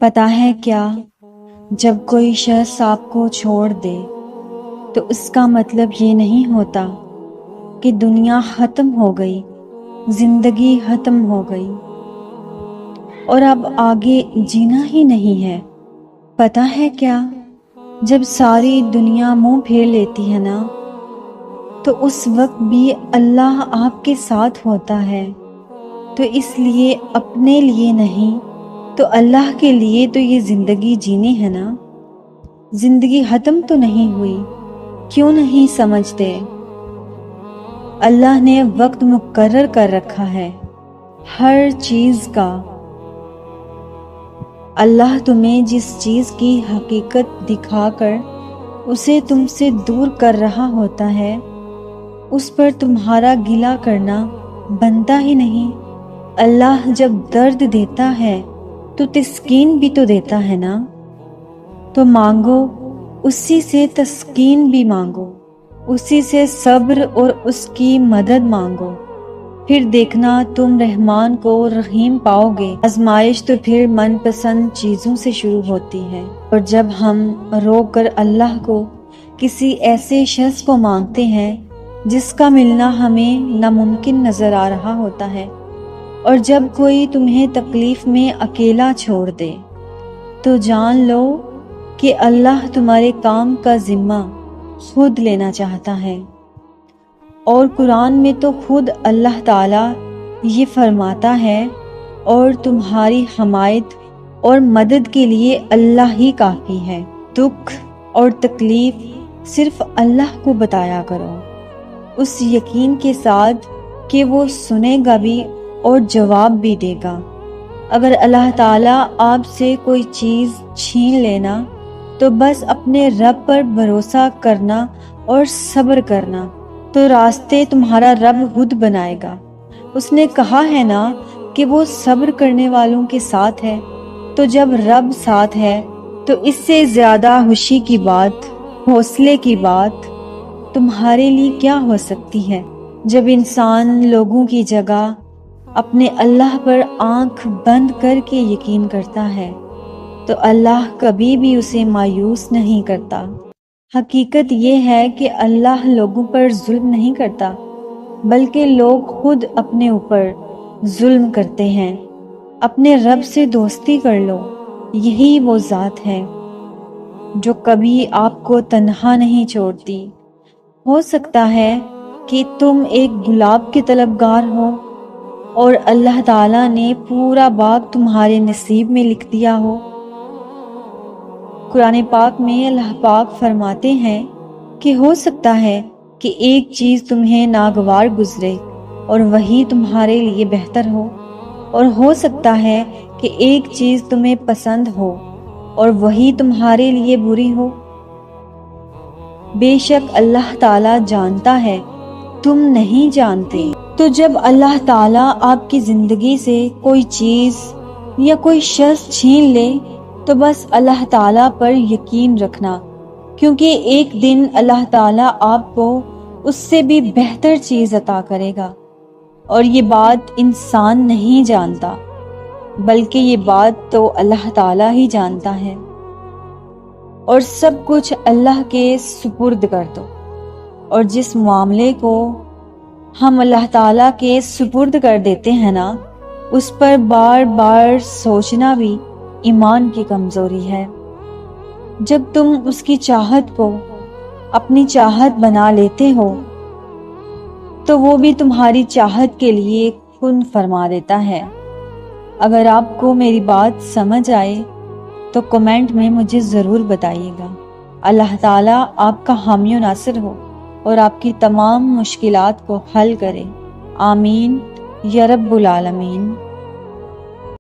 پتہ ہے کیا، جب کوئی شخص آپ کو چھوڑ دے تو اس کا مطلب یہ نہیں ہوتا کہ دنیا ختم ہو گئی، زندگی ختم ہو گئی اور اب آگے جینا ہی نہیں ہے۔ پتہ ہے کیا، جب ساری دنیا منہ پھیر لیتی ہے نا، تو اس وقت بھی اللہ آپ کے ساتھ ہوتا ہے۔ تو اس لیے اپنے لیے نہیں تو اللہ کے لیے تو یہ زندگی جینی ہے نا۔ زندگی ختم تو نہیں ہوئی، کیوں نہیں سمجھتے؟ اللہ نے وقت مقرر کر رکھا ہے ہر چیز کا۔ اللہ تمہیں جس چیز کی حقیقت دکھا کر اسے تم سے دور کر رہا ہوتا ہے، اس پر تمہارا گلہ کرنا بنتا ہی نہیں۔ اللہ جب درد دیتا ہے تو تسکین بھی تو دیتا ہے نا۔ تو مانگو، اسی سے تسکین بھی مانگو، اسی سے صبر اور اس کی مدد مانگو، پھر دیکھنا تم رحمان کو رحیم پاؤ گے۔ آزمائش تو پھر من پسند چیزوں سے شروع ہوتی ہے، اور جب ہم رو کر اللہ کو کسی ایسے شخص کو مانگتے ہیں جس کا ملنا ہمیں ناممکن نظر آ رہا ہوتا ہے، اور جب کوئی تمہیں تکلیف میں اکیلا چھوڑ دے، تو جان لو کہ اللہ تمہارے کام کا ذمہ خود لینا چاہتا ہے۔ اور قرآن میں تو خود اللہ تعالیٰ یہ فرماتا ہے، اور تمہاری حمایت اور مدد کے لیے اللہ ہی کافی ہے۔ دکھ اور تکلیف صرف اللہ کو بتایا کرو، اس یقین کے ساتھ کہ وہ سنے گا بھی اور جواب بھی دے گا۔ اگر اللہ تعالیٰ آپ سے کوئی چیز چھین لینا تو بس اپنے رب پر بھروسہ کرنا اور صبر کرنا، تو راستے تمہارا رب خود بنائے گا۔ اس نے کہا ہے نا کہ وہ صبر کرنے والوں کے ساتھ ہے۔ تو جب رب ساتھ ہے تو اس سے زیادہ خوشی کی بات، حوصلے کی بات تمہارے لیے کیا ہو سکتی ہے؟ جب انسان لوگوں کی جگہ اپنے اللہ پر آنکھ بند کر کے یقین کرتا ہے تو اللہ کبھی بھی اسے مایوس نہیں کرتا۔ حقیقت یہ ہے کہ اللہ لوگوں پر ظلم نہیں کرتا، بلکہ لوگ خود اپنے اوپر ظلم کرتے ہیں۔ اپنے رب سے دوستی کر لو، یہی وہ ذات ہے جو کبھی آپ کو تنہا نہیں چھوڑتی۔ ہو سکتا ہے کہ تم ایک گلاب کے طلبگار ہو اور اللہ تعالیٰ نے پورا باغ تمہارے نصیب میں لکھ دیا ہو۔ قرآن پاک میں اللہ پاک فرماتے ہیں کہ ہو سکتا ہے کہ ایک چیز تمہیں ناگوار گزرے اور وہی تمہارے لیے بہتر ہو، اور ہو سکتا ہے کہ ایک چیز تمہیں پسند ہو اور وہی تمہارے لیے بری ہو۔ بے شک اللہ تعالیٰ جانتا ہے، تم نہیں جانتے۔ تو جب اللہ تعالیٰ آپ کی زندگی سے کوئی چیز یا کوئی شخص چھین لے تو بس اللہ تعالیٰ پر یقین رکھنا، کیونکہ ایک دن اللہ تعالیٰ آپ کو اس سے بھی بہتر چیز عطا کرے گا، اور یہ بات انسان نہیں جانتا، بلکہ یہ بات تو اللہ تعالیٰ ہی جانتا ہے۔ اور سب کچھ اللہ کے سپرد کر دو، اور جس معاملے کو ہم اللہ تعالیٰ کے سپرد کر دیتے ہیں نا، اس پر بار بار سوچنا بھی ایمان کی کمزوری ہے۔ جب تم اس کی چاہت کو اپنی چاہت بنا لیتے ہو تو وہ بھی تمہاری چاہت کے لیے کن فرما دیتا ہے۔ اگر آپ کو میری بات سمجھ آئے تو کمنٹ میں مجھے ضرور بتائیے گا۔ اللہ تعالیٰ آپ کا حامی و ناصر ہو اور آپ کی تمام مشکلات کو حل کرے۔ آمین یا رب العالمین۔